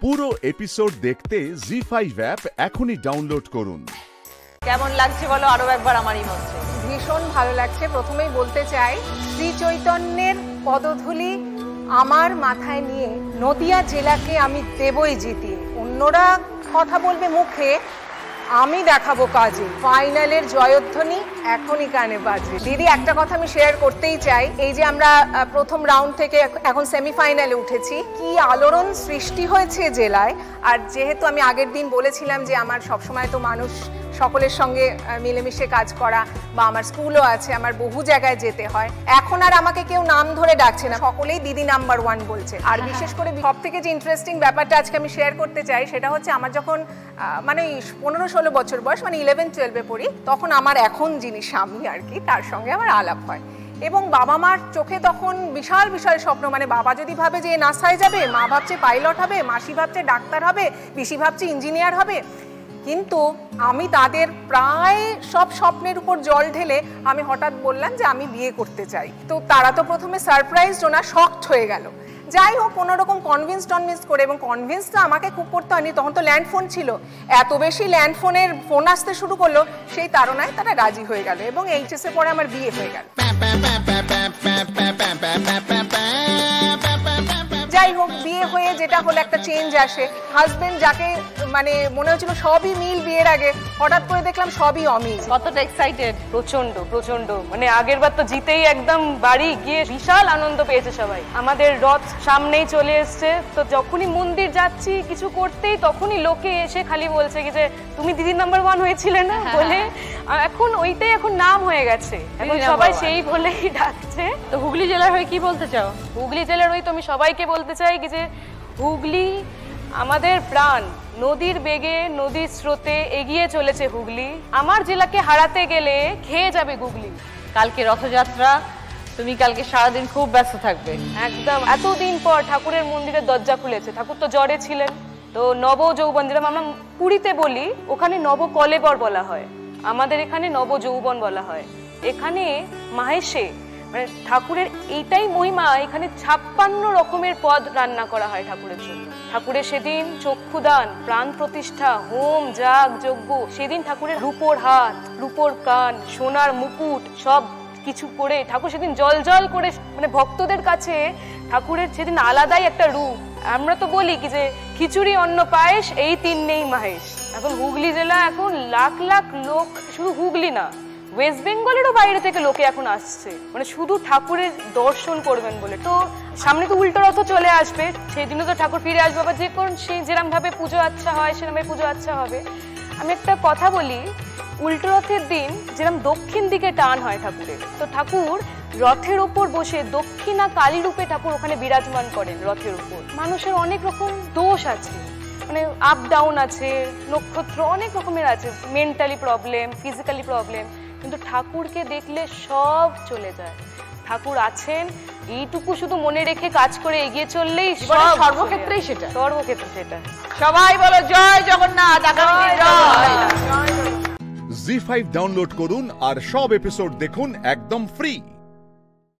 পুরো এপিসোড দেখতে জি5 অ্যাপ এখনই ডাউনলোড করুন। কেমন লাগছে বলো আরো একবার আমারই মধ্যে? ভীষণ ভালো লাগছে। প্রথমেই বলতে চাই, শ্রী চৈতন্যের পদধূলি আমার মাথায় নিয়ে নদিয়া জেলাকে আমি দেবই জিতিয়ে। অন্যরা কথা বলবে মুখে, আমি দেখাবো কাজে। ফাইনালের জয়ধ্বনি এখনই কানে বাজবে। দিদি, একটা কথা আমি শেয়ার করতেই চাই। এই যে আমরা প্রথম রাউন্ড থেকে এখন সেমিফাইনালে উঠেছি, কি আলোড়ন সৃষ্টি হয়েছে জেলায়। আর যেহেতু আমি আগের দিন বলেছিলাম যে আমার সবসময় তো মানুষ সকলের সঙ্গে মিলেমিশে কাজ করা, বা আমার স্কুলও আছে, আমার বহু জায়গায় যেতে হয়, এখন আর আমাকে কেউ নাম ধরে ডাকছে না, সকলেই দিদি নাম্বার 1 বলছে। আর বিশেষ করে সব থেকে যে ইন্টারেস্টিং ব্যাপারটা আজকে আমি শেয়ার করতে চাই, সেটা হচ্ছে আমার যখন মানে 15-16 বছর বয়স, মানে 11-12-এ পড়ি, তখন আমার এখন যিনি স্বামী আর কি, তার সঙ্গে আমার আলাপ হয়। এবং বাবা মার চোখে তখন বিশাল বিশাল স্বপ্ন। মানে বাবা যদি ভাবে যে নাসায় যাবে, মা ভাবছে পাইলট হবে, মাসি ভাবছে ডাক্তার হবে, পিসি ভাবছে ইঞ্জিনিয়ার হবে। কিন্তু আমি তাদের প্রায় সব স্বপ্নের উপর জল ঢেলে আমি হঠাৎ বললাম যে আমি বিয়ে করতে চাই। তো তারা তো প্রথমে সারপ্রাইজড, না শকড হয়ে গেল। যাই হোক, কোনোরকম কনভিন্স করে, এবং কনভিন্সটা আমাকে খুব করতে হয়নি, তখন তো ল্যান্ড ফোন ছিল। এত বেশি ল্যান্ড ফোনের ফোন আসতে শুরু করলো, সেই তাড়নায় তারা রাজি হয়ে গেল, এবং এইচএসে পরে আমার বিয়ে হয়ে গেল। যাই হোক, বিয়ে হয়ে যেটা হলো, একটা চেঞ্জ আসে। হাজবেন্ড যাকে মানে মনে হচ্ছিল সবই মিল বিয়ের আগে, হঠাৎ করে দেখলাম সবই অমিল। কতটা এক্সাইটেড? প্রচন্ড। মানে আগের বার তো জিতেই একদম বাড়ি গিয়ে বিশাল আনন্দ পেয়েছে সবাই। আমাদের রথ সামনেই চলে এসছে, তো যখনই মন্দির যাচ্ছি কিছু করতেই, তখনই লোকে এসে খালি বলছে কি যে তুমি দিদি নাম্বার 1 হয়েছিলে না বলে। এখন ওইটাই এখন নাম হয়ে গেছে, এখন সবাই সেই বলেই ডাকছে। তো হুগলি জেলার হয়ে কি বলতে চাও? হুগলি জেলার হয়ে তো আমি সবাইকে বলতে চাই কি যে হুগলি আমাদের প্রাণ। নদীর বেগে, নদীর স্রোতে এগিয়ে চলেছে হুগলি। আমার জেলাকে হারাতে গেলে খেয়ে যাবে গুগলি। কালকে রথযাত্রা, তুমি কালকে সারাদিন খুব ব্যস্ত থাকবে। একদম, এতদিন পর ঠাকুরের মন্দিরের দরজা খুলেছে। ঠাকুর তো জ্বরে ছিলেন, তো নব যৌবন, যেরকম আমরা পুরীতে বলি, ওখানে নব কলেবর বলা হয়, আমাদের এখানে নব যৌবন বলা হয়। এখানে মাহেশে মানে ঠাকুরের এইটাই মহিমা, এখানে 56 রকমের পদ রান্না করা হয় ঠাকুরের জন্য। ঠাকুরের সেদিন চক্ষুদান, প্রাণ প্রতিষ্ঠা, হোম, যাগ, যজ্ঞ। সেদিন ঠাকুরের রূপোর হাত, রূপোর কান, সোনার মুকুট সব কিছু করে ঠাকুর সেদিন জল করে, মানে ভক্তদের কাছে ঠাকুরের সেদিন আলাদাই একটা রূপ। আমরা তো বলি কি যে খিচুড়ি, অন্ন, পায়েস, এই 3 নেই মাহেশ। এখন হুগলি জেলা, এখন লাখ লাখ লোক, শুধু হুগলি না, ওয়েস্ট বেঙ্গলেরও বাইরে থেকে লোকে এখন আসছে, মানে শুধু ঠাকুরের দর্শন করবেন বলে। তো সামনে তো উল্টো রথ চলে আসবে, সেই দিনও তো ঠাকুর ফিরে আসবে আবার। যে কোন সেই যেরকম ভাবে পুজো আচ্ছা হয়, সেরকম পুজো আচ্ছা হবে। আমি একটা কথা বলি, উল্টো রথের দিন যেরকম দক্ষিণ দিকে টান হয় ঠাকুরের, তো ঠাকুর রথের উপর বসে দক্ষিণা কালী রূপে ঠাকুর ওখানে বিরাজমান করেন রথের উপর। মানুষের অনেক রকম দোষ আছে, মানে আপ ডাউন আছে, নক্ষত্র অনেক রকমের আছে, মেন্টালি প্রবলেম, ফিজিক্যালি প্রবলেম, কিন্তু ঠাকুরকে দেখলে সব চলে যায়। ঠাকুর আছেন, এইটুকু শুধু মনে রেখে কাজ করে এগিয়ে চললেই সর্বক্ষেত্রেই সেটা। সবাই বলো জয় জগন্নাথ। জি5 ডাউনলোড করুন আর সব এপিসোড দেখুন একদম ফ্রি।